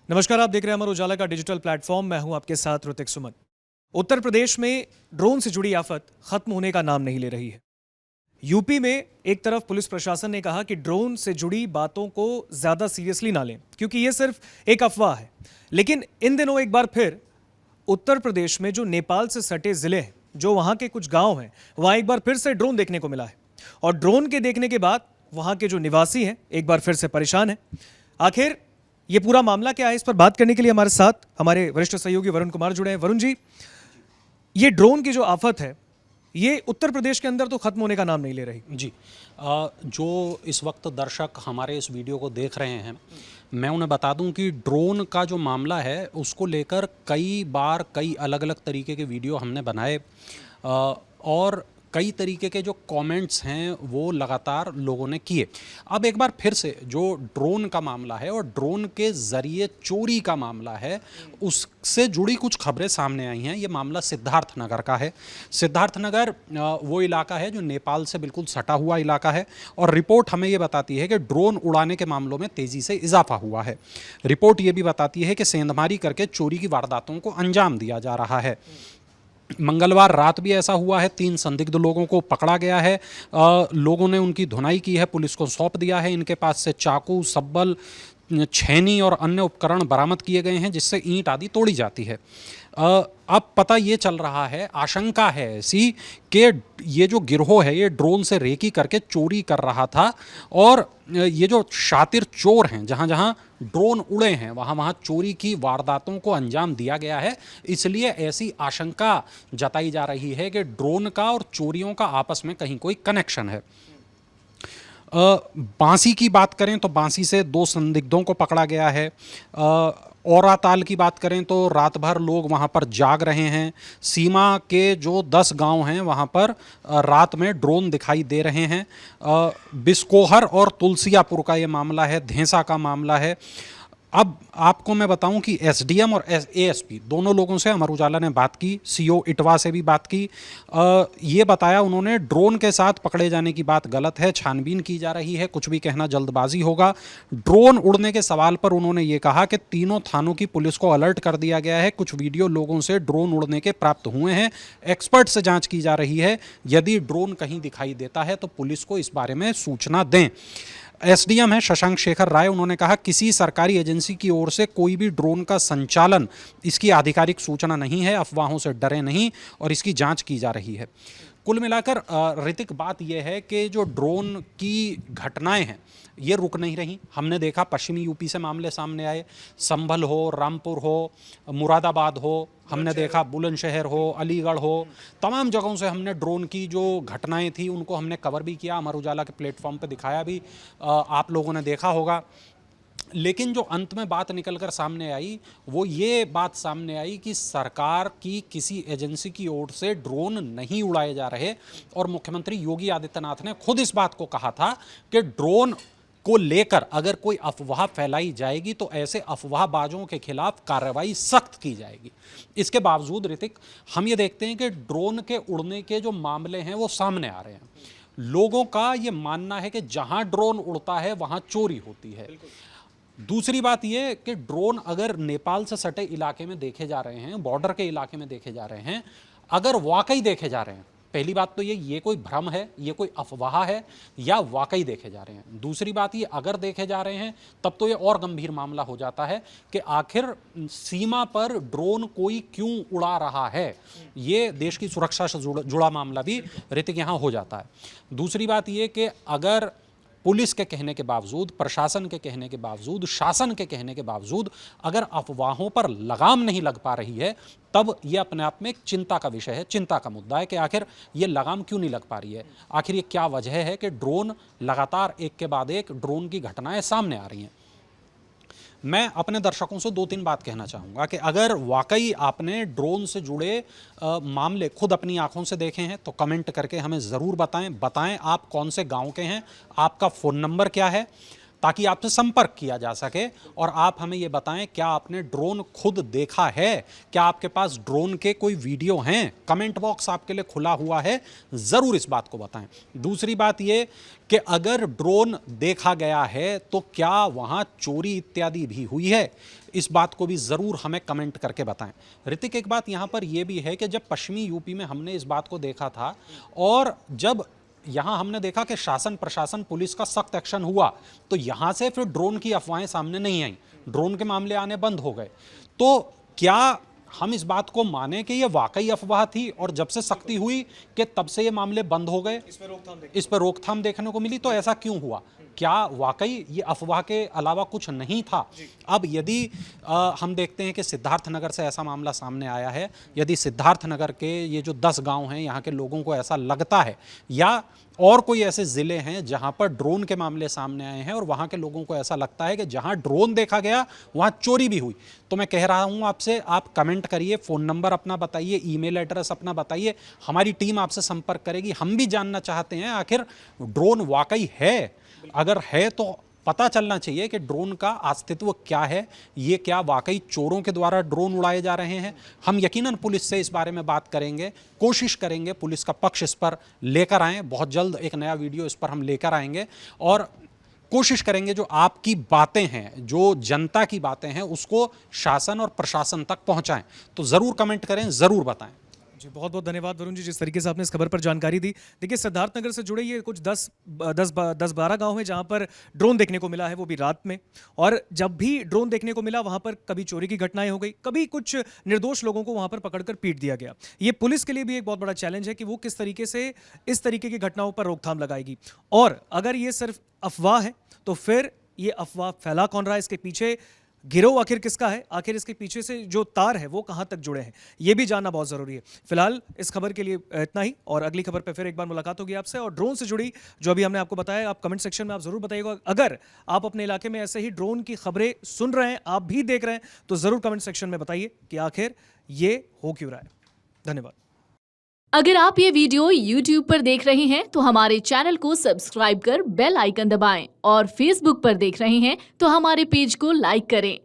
नमस्कार, आप देख रहे हैं अमर उजाला का डिजिटल प्लेटफॉर्म। मैं हूं आपके साथ ऋतिक सुमन। उत्तर प्रदेश में ड्रोन से जुड़ी आफत खत्म होने का नाम नहीं ले रही है। यूपी में एक तरफ पुलिस प्रशासन ने कहा कि ड्रोन से जुड़ी बातों को ज्यादा सीरियसली ना लें क्योंकि ये सिर्फ एक अफवाह है, लेकिन इन दिनों एक बार फिर उत्तर प्रदेश में जो नेपाल से सटे जिले हैं, जो वहां के कुछ गांव हैं, वहां एक बार फिर से ड्रोन देखने को मिला है। और ड्रोन के देखने के बाद वहां के जो निवासी हैं एक बार फिर से परेशान हैं। आखिर ये पूरा मामला क्या है, इस पर बात करने के लिए हमारे साथ हमारे वरिष्ठ सहयोगी वरुण कुमार जुड़े हैं। वरुण जी, ये ड्रोन की जो आफत है ये उत्तर प्रदेश के अंदर तो खत्म होने का नाम नहीं ले रही। जी, जो इस वक्त दर्शक हमारे इस वीडियो को देख रहे हैं, मैं उन्हें बता दूं कि ड्रोन का जो मामला है उसको लेकर कई बार कई अलग अलग तरीके के वीडियो हमने बनाए और कई तरीके के जो कमेंट्स हैं वो लगातार लोगों ने किए। अब एक बार फिर से जो ड्रोन का मामला है और ड्रोन के ज़रिए चोरी का मामला है, उससे जुड़ी कुछ खबरें सामने आई हैं। ये मामला सिद्धार्थनगर का है। सिद्धार्थनगर वो इलाका है जो नेपाल से बिल्कुल सटा हुआ इलाका है और रिपोर्ट हमें ये बताती है कि ड्रोन उड़ाने के मामलों में तेज़ी से इजाफा हुआ है। रिपोर्ट ये भी बताती है कि सेंधमारी करके चोरी की वारदातों को अंजाम दिया जा रहा है। मंगलवार रात भी ऐसा हुआ है। 3 संदिग्ध लोगों को पकड़ा गया है। लोगों ने उनकी धुनाई की है, पुलिस को सौंप दिया है। इनके पास से चाकू, सब्बल, छेनी और अन्य उपकरण बरामद किए गए हैं जिससे ईंट आदि तोड़ी जाती है। अब पता ये चल रहा है, आशंका है ऐसी कि ये जो गिरोह है ये ड्रोन से रेकी करके चोरी कर रहा था और ये जो शातिर चोर हैं, जहाँ जहाँ ड्रोन उड़े हैं वहाँ वहाँ चोरी की वारदातों को अंजाम दिया गया है। इसलिए ऐसी आशंका जताई जा रही है कि ड्रोन का और चोरियों का आपस में कहीं कोई कनेक्शन है। बांसी की बात करें तो बांसी से 2 संदिग्धों को पकड़ा गया है। औराताल की बात करें तो रात भर लोग वहाँ पर जाग रहे हैं। सीमा के जो 10 गांव हैं वहाँ पर रात में ड्रोन दिखाई दे रहे हैं। बिस्कोहर और तुलसियापुर का ये मामला है, धेंसा का मामला है। अब आपको मैं बताऊं कि एसडीएम और एएसपी दोनों लोगों से अमर उजाला ने बात की, सीओ इटवा से भी बात की। ये बताया उन्होंने ड्रोन के साथ पकड़े जाने की बात गलत है, छानबीन की जा रही है, कुछ भी कहना जल्दबाजी होगा। ड्रोन उड़ने के सवाल पर उन्होंने ये कहा कि तीनों थानों की पुलिस को अलर्ट कर दिया गया है। कुछ वीडियो लोगों से ड्रोन उड़ने के प्राप्त हुए हैं, एक्सपर्ट से जाँच की जा रही है। यदि ड्रोन कहीं दिखाई देता है तो पुलिस को इस बारे में सूचना दें। एसडीएम है शशांक शेखर राय, उन्होंने कहा किसी सरकारी एजेंसी की ओर से कोई भी ड्रोन का संचालन, इसकी आधिकारिक सूचना नहीं है, अफवाहों से डरे नहीं और इसकी जांच की जा रही है। कुल मिलाकर ऋतिक बात यह है कि जो ड्रोन की घटनाएं हैं ये रुक नहीं रही। हमने देखा पश्चिमी यूपी से मामले सामने आए, संभल हो, रामपुर हो, मुरादाबाद हो, हमने देखा बुलंदशहर हो, अलीगढ़ हो, तमाम जगहों से हमने ड्रोन की जो घटनाएं थी उनको हमने कवर भी किया, अमर उजाला के प्लेटफॉर्म पे दिखाया भी, आप लोगों ने देखा होगा। लेकिन जो अंत में बात निकलकर सामने आई वो ये बात सामने आई कि सरकार की किसी एजेंसी की ओर से ड्रोन नहीं उड़ाए जा रहे और मुख्यमंत्री योगी आदित्यनाथ ने खुद इस बात को कहा था कि ड्रोन को लेकर अगर कोई अफवाह फैलाई जाएगी तो ऐसे अफवाहबाजों के खिलाफ कार्रवाई सख्त की जाएगी। इसके बावजूद ऋतिक, हम ये देखते हैं कि ड्रोन के उड़ने के जो मामले हैं वो सामने आ रहे हैं। लोगों का ये मानना है कि जहां ड्रोन उड़ता है वहां चोरी होती है। दूसरी बात यह कि ड्रोन अगर नेपाल से सटे इलाके में देखे जा रहे हैं, बॉर्डर के इलाके में देखे जा रहे हैं, अगर वाकई देखे जा रहे हैं, पहली बात तो ये कोई भ्रम है, ये कोई अफवाह है या वाकई देखे जा रहे हैं। दूसरी बात ये अगर देखे जा रहे हैं तब तो ये और गंभीर मामला हो जाता है कि आखिर सीमा पर ड्रोन कोई क्यों उड़ा रहा है। ये देश की सुरक्षा से जुड़ा मामला भी ऋतिक यहाँ हो जाता है। दूसरी बात ये कि अगर पुलिस के कहने के बावजूद, प्रशासन के कहने के बावजूद, शासन के कहने के बावजूद अगर अफवाहों पर लगाम नहीं लग पा रही है तब यह अपने आप में एक चिंता का विषय है, चिंता का मुद्दा है कि आखिर ये लगाम क्यों नहीं लग पा रही है। आखिर ये क्या वजह है कि ड्रोन लगातार एक के बाद एक ड्रोन की घटनाएं सामने आ रही हैं। मैं अपने दर्शकों से 2-3 बात कहना चाहूँगा कि अगर वाकई आपने ड्रोन से जुड़े मामले खुद अपनी आंखों से देखे हैं तो कमेंट करके हमें ज़रूर बताएं। आप कौन से गांव के हैं, आपका फ़ोन नंबर क्या है, ताकि आपसे संपर्क किया जा सके और आप हमें ये बताएं क्या आपने ड्रोन खुद देखा है, क्या आपके पास ड्रोन के कोई वीडियो हैं। कमेंट बॉक्स आपके लिए खुला हुआ है, ज़रूर इस बात को बताएं। दूसरी बात ये कि अगर ड्रोन देखा गया है तो क्या वहाँ चोरी इत्यादि भी हुई है, इस बात को भी ज़रूर हमें कमेंट करके बताएं। ऋतिक, एक बात यहाँ पर यह भी है कि जब पश्चिमी यूपी में हमने इस बात को देखा था और जब यहाँ हमने देखा कि शासन प्रशासन पुलिस का सख्त एक्शन हुआ, तो यहाँ से फिर ड्रोन की अफवाहें सामने नहीं आई, ड्रोन के मामले आने बंद हो गए। तो क्या हम इस बात को माने कि ये वाकई अफवाह थी और जब से सख्ती हुई कि तब से ये मामले बंद हो गए, इस पर रोकथाम देखने को मिली, तो ऐसा क्यों हुआ? क्या वाकई ये अफवाह के अलावा कुछ नहीं था? अब यदि हम देखते हैं कि सिद्धार्थनगर से ऐसा मामला सामने आया है, यदि सिद्धार्थनगर के ये जो 10 गांव हैं यहाँ के लोगों को ऐसा लगता है, या और कोई ऐसे ज़िले हैं जहाँ पर ड्रोन के मामले सामने आए हैं और वहाँ के लोगों को ऐसा लगता है कि जहाँ ड्रोन देखा गया वहाँ चोरी भी हुई, तो मैं कह रहा हूँ आपसे, आप कमेंट करिए, फ़ोन नंबर अपना बताइए, ईमेल एड्रेस अपना बताइए, हमारी टीम आपसे संपर्क करेगी। हम भी जानना चाहते हैं आखिर ड्रोन वाकई है, अगर है तो पता चलना चाहिए कि ड्रोन का अस्तित्व क्या है, ये क्या वाकई चोरों के द्वारा ड्रोन उड़ाए जा रहे हैं। हम यकीनन पुलिस से इस बारे में बात करेंगे, कोशिश करेंगे पुलिस का पक्ष इस पर लेकर आएँ। बहुत जल्द एक नया वीडियो इस पर हम लेकर आएंगे और कोशिश करेंगे जो आपकी बातें हैं, जो जनता की बातें हैं, उसको शासन और प्रशासन तक पहुंचाएं। तो ज़रूर कमेंट करें, ज़रूर बताएं। जी, बहुत बहुत धन्यवाद वरुण जी, जिस तरीके से आपने इस खबर पर जानकारी दी। देखिए, सिद्धार्थनगर से जुड़े ये कुछ 10-12 गांव हैं जहां पर ड्रोन देखने को मिला है, वो भी रात में। और जब भी ड्रोन देखने को मिला वहां पर कभी चोरी की घटनाएं हो गई, कभी कुछ निर्दोष लोगों को वहां पर पकड़कर पीट दिया गया। ये पुलिस के लिए भी एक बहुत बड़ा चैलेंज है कि वो किस तरीके से इस तरीके की घटनाओं पर रोकथाम लगाएगी। और अगर ये सिर्फ अफवाह है तो फिर ये अफवाह फैला कौन रहा है, इसके पीछे गिरोह आखिर किसका है, आखिर इसके पीछे से जो तार है वो कहां तक जुड़े हैं, ये भी जानना बहुत जरूरी है। फिलहाल इस खबर के लिए इतना ही, और अगली खबर पे फिर एक बार मुलाकात होगी आपसे। और ड्रोन से जुड़ी जो अभी हमने आपको बताया, आप कमेंट सेक्शन में आप जरूर बताइएगा। अगर आप अपने इलाके में ऐसे ही ड्रोन की खबरें सुन रहे हैं, आप भी देख रहे हैं, तो जरूर कमेंट सेक्शन में बताइए कि आखिर ये हो क्यों रहा है। धन्यवाद। अगर आप ये वीडियो YouTube पर देख रहे हैं तो हमारे चैनल को सब्सक्राइब कर बेल आइकन दबाएं, और Facebook पर देख रहे हैं तो हमारे पेज को लाइक करें।